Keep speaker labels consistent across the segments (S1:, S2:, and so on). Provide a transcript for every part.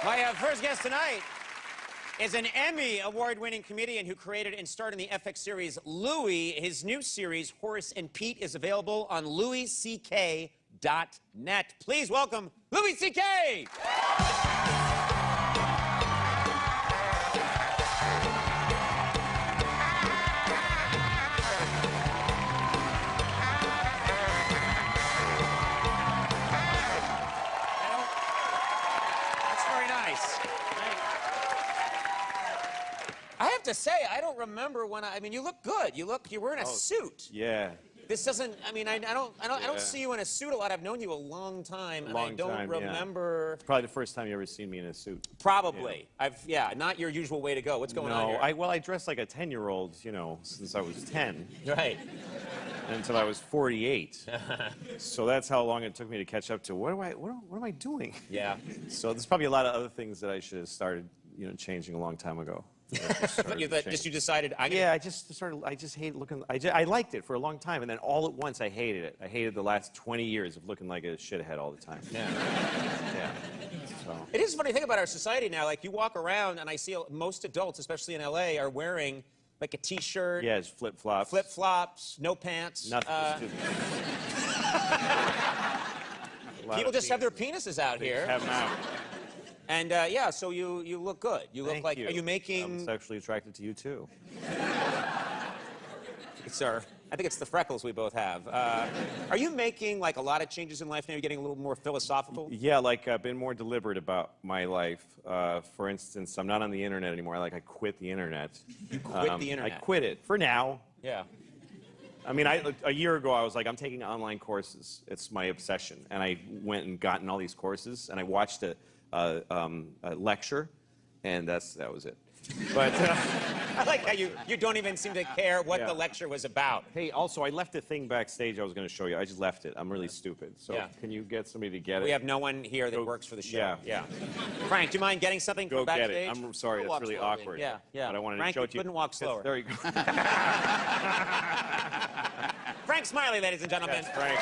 S1: My first guest tonight is an Emmy award-winning comedian who created and starred in the FX series Louis. His new series, Horace and Pete, is available on louisck.net. Please welcome Louis C.K. I have to say, I don't remember when I mean, you look good. You're wearing a suit.
S2: Yeah.
S1: This doesn't. I mean, I don't see you in a suit a lot. I've known you a long time, and I don't remember.
S2: It's probably the first time you ever seen me in a suit.
S1: Probably. Yeah. Not your usual way to go. What's going on here?
S2: Well, I dress like a 10-year-old, you know, since I was 10.
S1: Right.
S2: Until I was 48. So that's how long it took me to catch up to what am I doing?
S1: Yeah.
S2: So there's probably a lot of other things that I should have started, you know, changing a long time ago.
S1: You decided.
S2: Yeah, I just hate looking. I liked it for a long time, and then all at once I hated it. I hated the last 20 years of looking like a shithead all the time.
S1: Yeah.
S2: Yeah. So.
S1: It is a funny thing about our society now. Like, you walk around, and I see most adults, especially in LA, are wearing like a T-shirt.
S2: Yeah, it's flip-flops.
S1: Flip-flops, no pants.
S2: Nothing.
S1: People just have their penises out here.
S2: Have them out.
S1: And yeah, so you look good. You look like.
S2: You.
S1: Are you making?
S2: I'm sexually attracted to you too.
S1: Sir, I think it's the freckles we both have. Are you making like a lot of changes in life now? You're getting a little more philosophical.
S2: Yeah, like I've been more deliberate about my life. For instance, I'm not on the internet anymore. I quit the internet.
S1: You quit the internet.
S2: I quit it for now.
S1: Yeah.
S2: I mean, a year ago, I was like, I'm taking online courses. It's my obsession. And I went and gotten all these courses, and I watched a lecture, and that was it. But
S1: I like how you don't even seem to care what the lecture was about.
S2: Hey, also, I left a thing backstage I was going to show you. I just left it. I'm really stupid. So can you get somebody to get it?
S1: We have no one here that works for the show.
S2: Yeah.
S1: Frank, do you mind getting something from backstage?
S2: Go get it. I'm sorry, that's really awkward.
S1: Yeah.
S2: But I wanted
S1: Frank,
S2: to show it to you.
S1: couldn't walk slower.
S2: There you go.
S1: Frank Smiley, ladies and gentlemen.
S2: Yes, Frank.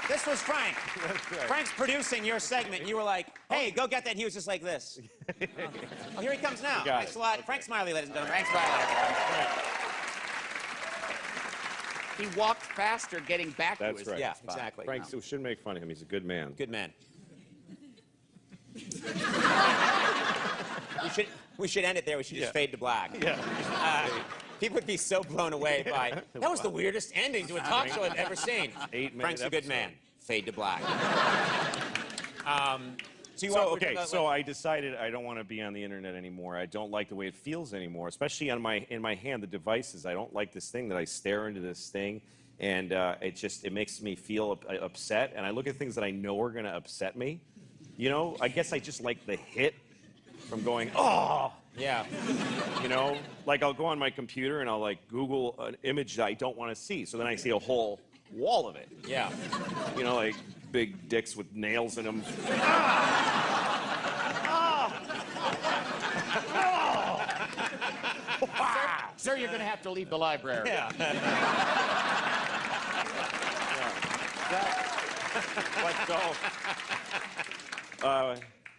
S1: This was Frank.
S2: That's right.
S1: Frank's producing your segment. You were like, hey, go get that. And he was just like this. Oh, here he comes now. Thanks a lot. Frank Smiley, ladies and gentlemen. Frank Smiley.
S3: He walked faster getting back to his
S2: right.
S1: Yeah,
S3: spot.
S1: exactly.
S2: Frank shouldn't make fun of him. He's a good man.
S1: Good man. we should end it there. We should just fade to black.
S2: Yeah.
S1: People would be so blown away by, that was the weirdest ending to a talk show I've ever seen.
S2: 8-minute
S1: Frank's a good man. Fade to black.
S2: So I decided I don't want to be on the internet anymore. I don't like the way it feels anymore, especially in my hand, the devices. I don't like this thing that I stare into this thing, and it makes me feel upset. And I look at things that I know are going to upset me. You know, I guess I just like the hit from going, oh.
S1: Yeah.
S2: You know, like I'll go on my computer and I'll like Google an image that I don't want to see. So then I see a whole wall of it.
S1: Yeah.
S2: You know, like big dicks with nails in them.
S3: Sir, you're going to have to leave the library.
S1: Yeah.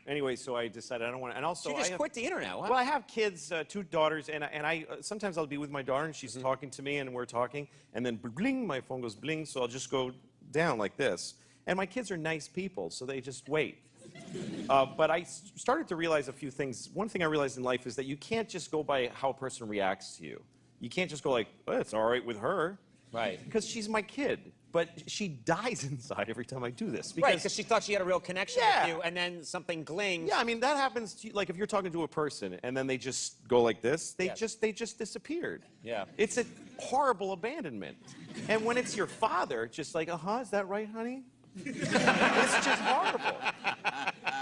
S2: Anyway, so I decided I don't want to. And also,
S1: You just quit the internet. What?
S2: Well, I have kids, 2 daughters, and I sometimes I'll be with my daughter and she's talking to me and we're talking, and then bling, my phone goes bling, so I'll just go down like this. And my kids are nice people, so they just wait. But I started to realize a few things. One thing I realized in life is that you can't just go by how a person reacts to you. You can't just go like, oh, it's all right with her.
S1: Right.
S2: Because she's my kid. But she dies inside every time I do this.
S1: Because she thought she had a real connection with you, and then something glings.
S2: Yeah, I mean, that happens to you. Like, if you're talking to a person, and then they just go like this, they just disappeared.
S1: Yeah.
S2: It's a horrible abandonment. And when it's your father, just like, is that right, honey? It's just horrible.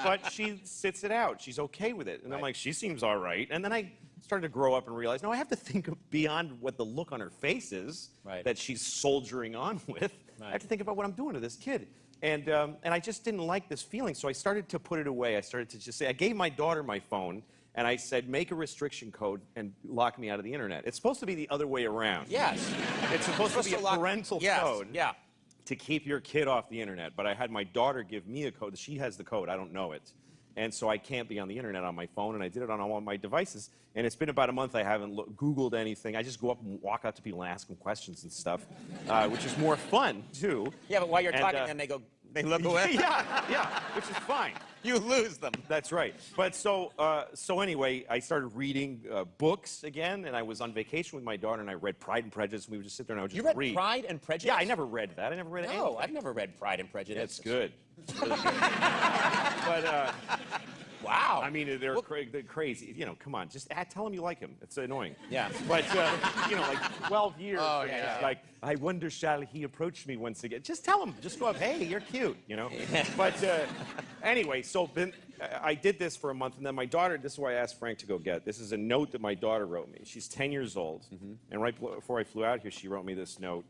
S2: But she sits it out. She's okay with it. And I'm like, she seems all right. And then I started to grow up and realize, no, I have to think beyond what the look on her face is that she's soldiering on with. I have to think about what I'm doing to this kid. And I just didn't like this feeling, so I started to put it away. I started to just say, I gave my daughter my phone, and I said, make a restriction code and lock me out of the internet. It's supposed to be the other way around.
S1: Yes.
S2: It's supposed to be a parental code.
S1: Yeah.
S2: to keep your kid off the internet. But I had my daughter give me a code. She has the code. I don't know it. And so I can't be on the internet on my phone, and I did it on all my devices. And it's been about a month I haven't Googled anything. I just go up and walk out to people and ask them questions and stuff, which is more fun, too.
S1: Yeah, but while you're talking, and they look away.
S2: yeah, which is fine.
S1: You lose them.
S2: That's right. But so anyway, I started reading books again, and I was on vacation with my daughter, and I read Pride and Prejudice, and we would just sit there and I would just
S1: You read Pride and Prejudice?
S2: Yeah, I never read that. I never read anything.
S1: No, I've never read Pride and Prejudice.
S2: It's good. It's really good. But,
S1: wow.
S2: I mean, they're crazy. You know, come on, just tell him you like him. It's annoying.
S1: Yeah.
S2: But, you know, like 12 years.
S3: Oh,
S2: and
S3: yeah.
S2: it's like, I wonder, shall he approach me once again? Just tell him. Just go up, hey, you're cute, you know? But anyway, so I did this for a month, and then my daughter, this is why I asked Frank to go get. This is a note that my daughter wrote me. She's 10 years old, and right before I flew out here, she wrote me this note,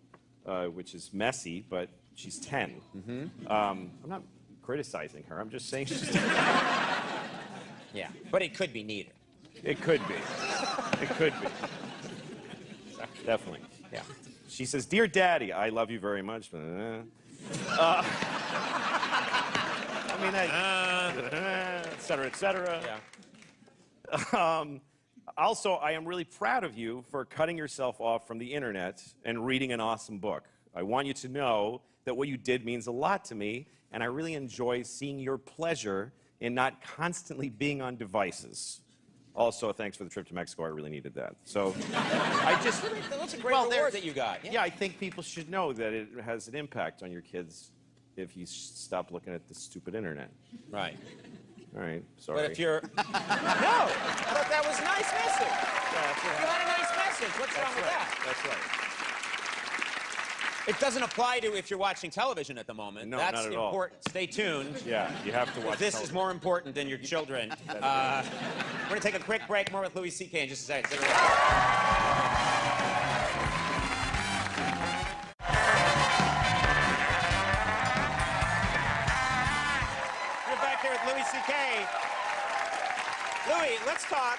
S2: which is messy, but she's 10. I'm not criticizing her. I'm just saying she's 10.
S1: Yeah, but it could be neater.
S2: It could be. It could be. Definitely.
S1: Yeah.
S2: She says, "Dear Daddy, I love you very much." I mean, et cetera, et cetera.
S1: Yeah.
S2: Also, I am really proud of you for cutting yourself off from the internet and reading an awesome book. I want you to know that what you did means a lot to me, and I really enjoy seeing your pleasure in not constantly being on devices. Also, thanks for the trip to Mexico. I really needed that. So, I just...
S1: That's a great reward that you got.
S2: Yeah, I think people should know that it has an impact on your kids if you stop looking at the stupid internet.
S1: Right.
S2: All right, sorry.
S1: But if you're... No, but that was a nice message.
S2: Yeah, that's right.
S1: You had a nice message. What's wrong with that?
S2: That's right.
S1: It doesn't apply to if you're watching television at the moment.
S2: No,
S1: That's
S2: not at all.
S1: important. Stay tuned.
S2: Yeah, you have to watch
S1: This
S2: television.
S1: is more important than your children. We're going to take a quick break. More with Louis C.K. in just a second. Stay right We're back here with Louis C.K. Louis, let's talk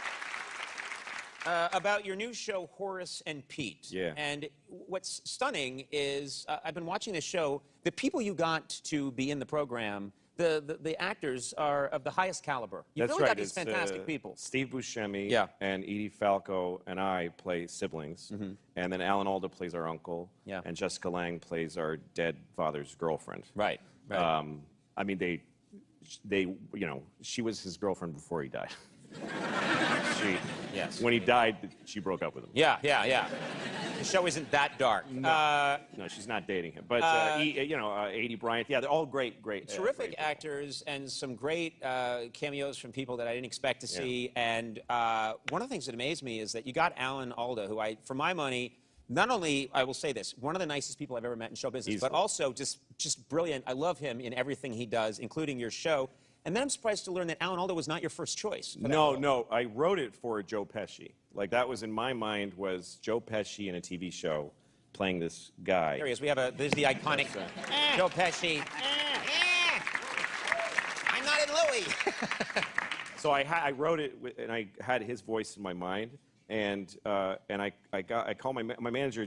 S1: about your new show, Horace and Pete.
S2: Yeah.
S1: And what's stunning is I've been watching this show. The people you got to be in the program, the actors are of the highest caliber. You've
S2: That's
S1: really
S2: right.
S1: got these fantastic people.
S2: Steve Buscemi
S1: Yeah.
S2: and Edie Falco and I play siblings. And then Alan Alda plays our uncle.
S1: Yeah.
S2: And Jessica Lange plays our dead father's girlfriend.
S1: Right. Right.
S2: I mean, they, you know, she was his girlfriend before he died.
S1: Yes.
S2: When he died, she broke up with him.
S1: Yeah. The show isn't that dark.
S2: No, she's not dating him. But, you know, Adie Bryant, yeah, they're all great.
S1: Terrific
S2: great
S1: actors and some great cameos from people that I didn't expect to see. And one of the things that amazed me is that you got Alan Alda, who for my money, not only, I will say this, one of the nicest people I've ever met in show business, but also just brilliant. I love him in everything he does, including your show. And then I'm surprised to learn that Alan Alda was not your first choice.
S2: No, I wrote it for Joe Pesci. Like, that was in my mind was Joe Pesci in a TV show playing this guy.
S1: There he is. There's the iconic Joe Pesci. I'm not in Louis.
S2: So I wrote it, and I had his voice in my mind. And I called my manager,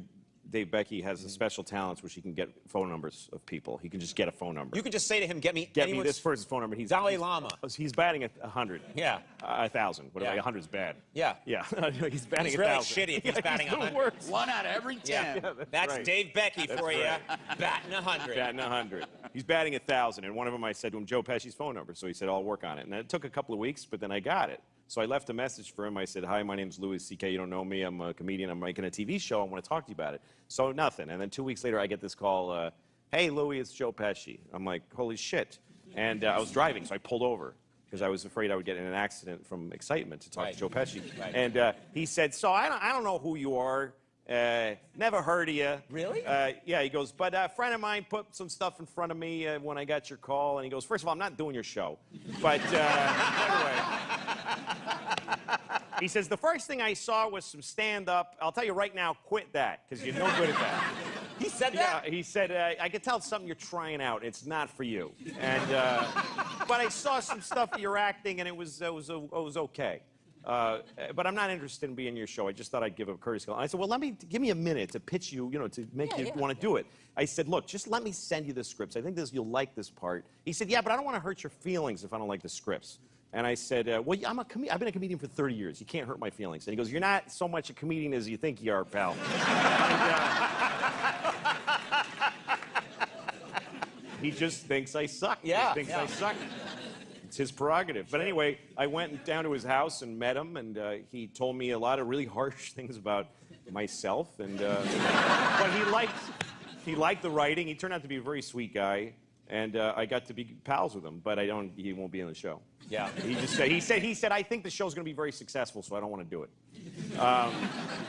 S2: Dave Becky, has a special talents where she can get phone numbers of people. He can just get a phone number.
S1: You can just say to him, get me
S2: this person's phone number.
S1: Dalai Lama.
S2: He's batting at 100.
S1: Yeah.
S2: 1,000. Whatever.
S1: Yeah.
S2: 100 is bad.
S1: Yeah.
S2: Yeah. He's batting
S1: He's
S2: at
S1: really
S2: 1,000.
S1: shitty if he's batting
S2: the
S1: 100.
S2: worst.
S3: 1 out of every 10.
S1: Yeah.
S2: That's
S1: That's
S2: right.
S1: Dave Becky for you, batting 100.
S2: Batting 100. He's batting 1,000, and one of them I said to him, Joe Pesci's phone number. So he said, I'll work on it. And it took a couple of weeks, but then I got it. So I left a message for him. I said, hi, my name's Louis C.K. You don't know me. I'm a comedian. I'm making a TV show. I want to talk to you about it. So nothing. And then 2 weeks later, I get this call, hey, Louis, it's Joe Pesci. I'm like, holy shit. And I was driving, so I pulled over because I was afraid I would get in an accident from excitement to talk to Joe Pesci.
S1: Right.
S2: And he said, so I don't know who you are. Never heard of you.
S1: Really?
S2: Yeah, he goes, but a friend of mine put some stuff in front of me when I got your call, and he goes, first of all, I'm not doing your show. But anyway, he says, the first thing I saw was some stand-up. I'll tell you right now, quit that, because you're no good at that.
S1: He said that?
S2: Yeah, he said, I could tell it's something you're trying out. It's not for you. And, but I saw some stuff that you're acting, and it was okay. but I'm not interested in being in your show. I just thought I'd give a courtesy call. And I said, well, give me a minute to pitch you, to make you want to do it. I said, look, just let me send you the scripts. I think you'll like this part. He said, yeah, but I don't want to hurt your feelings if I don't like the scripts. And I said, well, I've been a comedian for 30 years. You can't hurt my feelings. And he goes, you're not so much a comedian as you think you are, pal. He just thinks I suck.
S1: Yeah,
S2: He thinks I suck. It's his prerogative. But anyway, I went down to his house and met him, and he told me a lot of really harsh things about myself. And but he liked the writing. He turned out to be a very sweet guy, and I got to be pals with him. But he won't be in the show.
S1: Yeah.
S2: He said I think the show's going to be very successful, so I don't want to do it.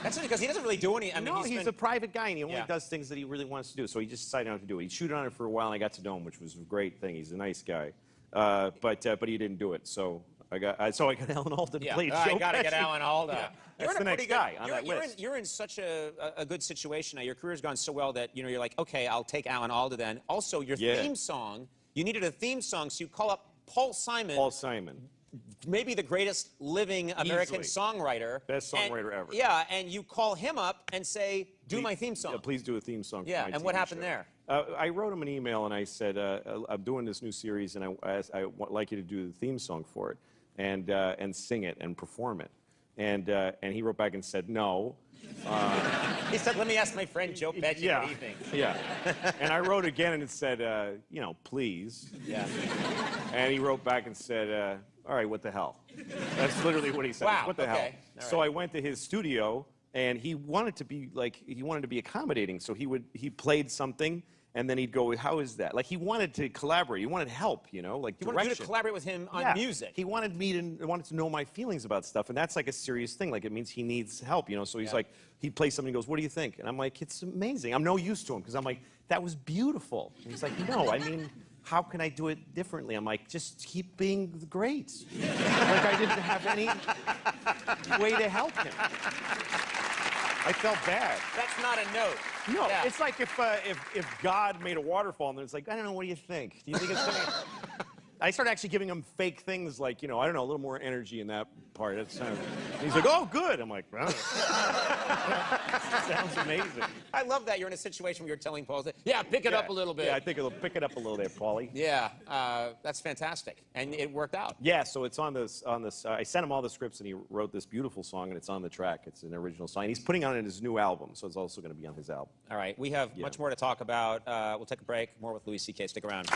S1: That's because he doesn't really do any. I mean,
S2: No, he's a private guy, and he only
S1: Yeah.
S2: does things that he really wants to do. So he just decided not to do it. He shooted on it for a while, and I got to know him, which was a great thing. He's a nice guy, but he didn't do it. So I got Alan Alda to play Joe
S1: I got to get
S2: Pesci.
S1: Alan Alda.
S2: Yeah.
S1: You're
S2: That's
S1: in
S2: the
S1: a
S2: next
S1: pretty good-
S2: guy on that
S1: you're
S2: list.
S1: You're in such a good situation now. Your career's gone so well that you're like, okay, I'll take Alan Alda then. Also, your theme song, you needed a theme song, so you call up Paul Simon.
S2: Paul Simon.
S1: Maybe the greatest living American songwriter.
S2: Best songwriter ever.
S1: Yeah, and you call him up and say, do my theme song.
S2: Yeah, please do a theme song.
S1: Yeah,
S2: for my
S1: and what
S2: TV
S1: happened
S2: show.
S1: there?
S2: I wrote him an email and I said, I'm doing this new series and I would like you to do the theme song for it and sing it and perform it. And he wrote back and said, no.
S1: He said, let me ask my friend Joe Pesci what he thinks.
S2: Yeah. And I wrote again and it said, please.
S1: Yeah.
S2: And he wrote back and said, all right, what the hell? That's literally what he said.
S1: Wow,
S2: What the hell?
S1: okay. All
S2: So
S1: right.
S2: I went to his studio, and he wanted to be accommodating. So he played something, and then he'd go, how is that? Like he wanted to collaborate. He wanted help, like
S1: You wanted
S2: direction.
S1: you to collaborate with him on
S2: Yeah.
S1: music.
S2: He wanted to know my feelings about stuff, and that's like a serious thing. Like it means he needs help, So he's like, he'd play something, he goes, what do you think? And I'm like, it's amazing. I'm no use to him because I'm like, that was beautiful. And he's like, no, I mean, how can I do it differently? I'm like, just keep being great. Like I didn't have any way to help him. I felt bad.
S1: That's not a note.
S2: No,
S1: Yeah.
S2: it's like if God made a waterfall and it's like, I don't know, what do you think? Do you think it's gonna... I started actually giving him fake things like, I don't know, a little more energy in that part. He's like, oh, good. I'm like, wow. Sounds amazing.
S1: I love that you're in a situation where you're telling Paul, yeah, pick it up a little bit.
S2: Yeah, I think it'll pick it up a little there, Paulie.
S1: Yeah, that's fantastic. And it worked out.
S2: Yeah, so it's on this. I sent him all the scripts, and he wrote this beautiful song, and it's on the track. It's an original song. And he's putting on it his new album, so it's also going to be on his album.
S1: All right, we have much more to talk about. We'll take a break. More with Louis C.K. Stick around.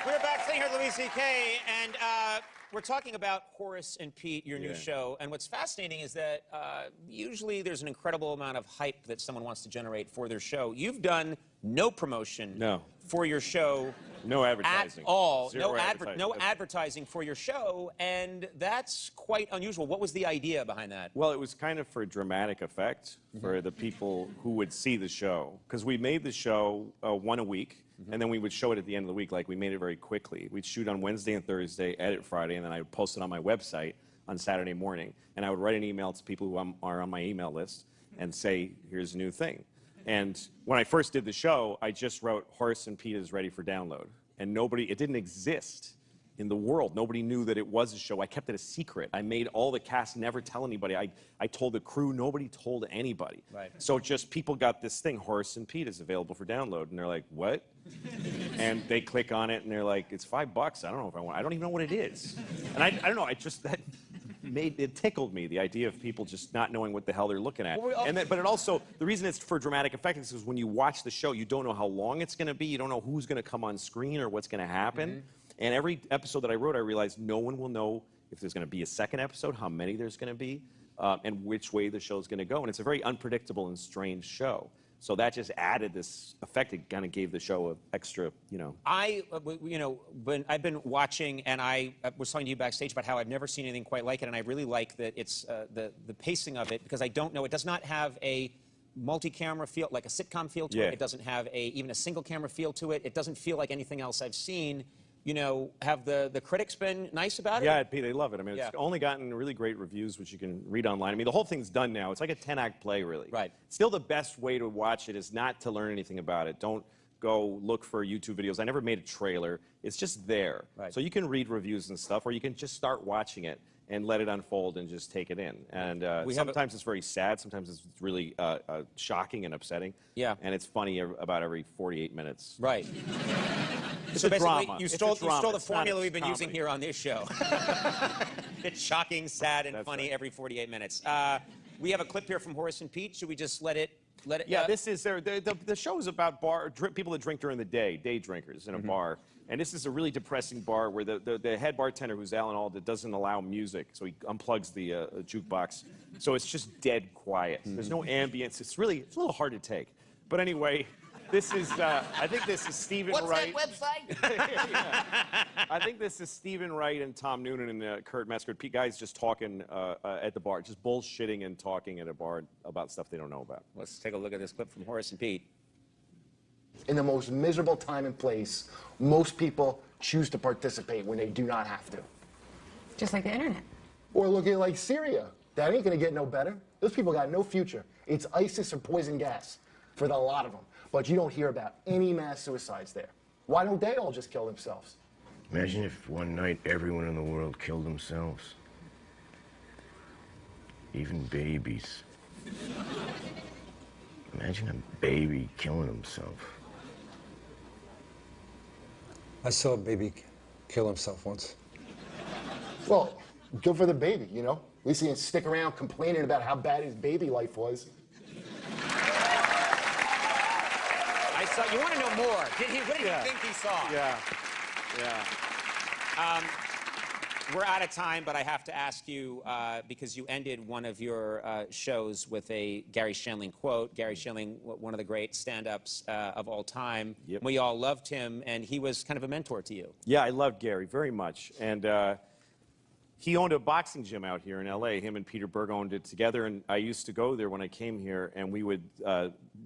S1: We're back sitting here with Louis C.K. and we're talking about Horace and Pete, your new show. And what's fascinating is that usually there's an incredible amount of hype that someone wants to generate for their show. You've done no promotion for your show.
S2: No advertising.
S1: At all.
S2: Zero
S1: No advertising for your show, and that's quite unusual. What was the idea behind that?
S2: Well, it was kind of for dramatic effect for the people who would see the show. Because we made the show one a week, and then we would show it at the end of the week. Like, we made it very quickly. We'd shoot on Wednesday and Thursday, edit Friday, and then I would post it on my website on Saturday morning. And I would write an email to people who are on my email list and say, here's a new thing. And when I first did the show, I just wrote, Horace and Pete is ready for download. And it didn't exist in the world. Nobody knew that it was a show. I kept it a secret. I made all the cast never tell anybody. I told the crew, nobody told anybody.
S1: Right.
S2: So just people got this thing, Horace and Pete is available for download. And they're like, what? And they click on it and they're like, it's $5. I don't know if I want, I don't even know what it is. And I don't know, it tickled me, the idea of people just not knowing what the hell they're looking at. But it also, the reason it's for dramatic effect is because when you watch the show, you don't know how long it's going to be. You don't know who's going to come on screen or what's going to happen. And every episode that I wrote, I realized no one will know if there's going to be a second episode, how many there's going to be, and which way the show's going to go. And it's a very unpredictable and strange show. So that just added this effect. It kind of gave the show an extra,
S1: when I've been watching, and I was talking to you backstage about how I've never seen anything quite like it, and I really like that it's the pacing of it, because I don't know, it does not have a multi-camera feel, like a sitcom feel to it. It doesn't have even a single camera feel to it. It doesn't feel like anything else I've seen. you know, have the critics been nice about it?
S2: Yeah, Pete, they love it. I mean, it's
S1: Yeah.
S2: only gotten really great reviews, which you can read online. I mean, the whole thing's done now. It's like a 10-act play, really.
S1: Right.
S2: Still, the best way to watch it is not to learn anything about it. Don't go look for YouTube videos. I never made a trailer. It's just there.
S1: Right.
S2: So you can read reviews and stuff, or you can just start watching it and let it unfold and just take it in. And sometimes it's very sad. Sometimes it's really shocking and upsetting.
S1: Yeah.
S2: And it's funny about every 48 minutes.
S1: Right.
S2: It's
S1: So
S2: a
S1: basically,
S2: drama.
S1: you
S2: It's a
S1: stole
S2: drama.
S1: the
S2: It's not
S1: formula
S2: a
S1: we've been using
S2: comedy.
S1: here on this show. It's shocking, sad, and
S2: That's
S1: funny
S2: right.
S1: every 48 minutes. We have a clip here from Horace and Pete. Should we just let it?
S2: Yeah, this is the show is about people that drink during the day drinkers in a bar. And this is a really depressing bar where the head bartender, who's Alan Alda, doesn't allow music, so he unplugs the jukebox. So it's just dead quiet. There's no ambience. It's a little hard to take. But anyway, this is I think this is Stephen Wright.
S3: What's that website?
S2: Yeah. I think this is Stephen Wright and Tom Noonan and Kurt Metzger. Guys just talking at the bar, just bullshitting and talking at a bar about stuff they don't know about.
S1: Let's take a look at this clip from Horace and Pete.
S4: In the most miserable time and place, most people choose to participate when they do not have to.
S5: Just like the internet.
S4: Or look at like Syria. That ain't gonna get no better. Those people got no future. It's ISIS or poison gas for a lot of them. But you don't hear about any mass suicides there. Why don't they all just kill themselves?
S6: Imagine if one night everyone in the world killed themselves. Even babies. Imagine a baby killing himself.
S7: I saw a baby kill himself once.
S4: Well, good for the baby, you know? At least he didn't stick around complaining about how bad his baby life was.
S1: I saw. You want to know more? What did you
S2: Yeah.
S1: think he saw?
S2: Yeah, yeah.
S1: We're out of time, but I have to ask you, because you ended one of your shows with a Gary Shandling quote. Gary Shandling, one of the great stand-ups of all time.
S2: Yep.
S1: We all loved him, and he was kind of a mentor to you.
S2: Yeah, I loved Gary very much. And he owned a boxing gym out here in L.A. Him and Peter Berg owned it together, and I used to go there when I came here, and we would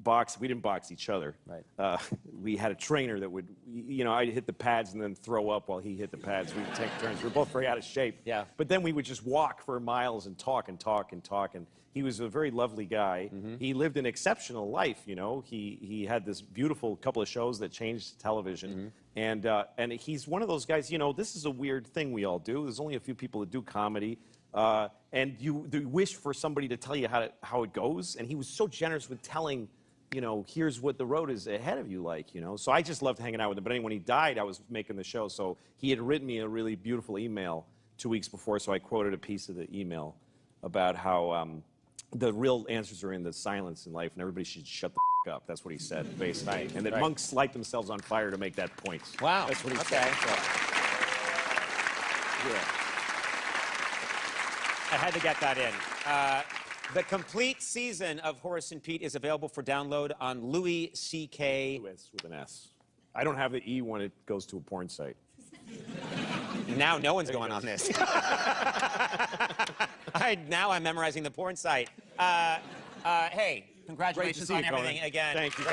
S2: box. We didn't box each other.
S1: Right.
S2: We had a trainer that would, you know, I'd hit the pads and then throw up while he hit the pads. We'd take turns. We were both very out of shape.
S1: Yeah.
S2: But then we would just walk for miles and talk and talk and talk. And he was a very lovely guy. He lived an exceptional life, you know. He had this beautiful couple of shows that changed television. And he's one of those guys, you know, this is a weird thing we all do. There's only a few people that do comedy. And you wish for somebody to tell you how it goes. And he was so generous with telling, you know, here's what the road is ahead of you like, you know. So I just loved hanging out with him. But anyway, when he died, I was making the show. So he had written me a really beautiful email 2 weeks before. So I quoted a piece of the email about how the real answers are in the silence in life, and everybody should shut the up. That's what he said, basically. And that monks light themselves on fire to make that point.
S1: Wow.
S2: That's what he
S1: Okay.
S2: said. So, yeah.
S1: I had to get that in. The complete season of Horace and Pete is available for download on Louis C.K.
S2: With an S. I don't have the E when it goes to a porn site.
S1: Now no one's going on this. Now I'm memorizing the porn site. Hey, congratulations
S2: see you,
S1: on everything
S2: Conan.
S1: again.
S2: Thank you.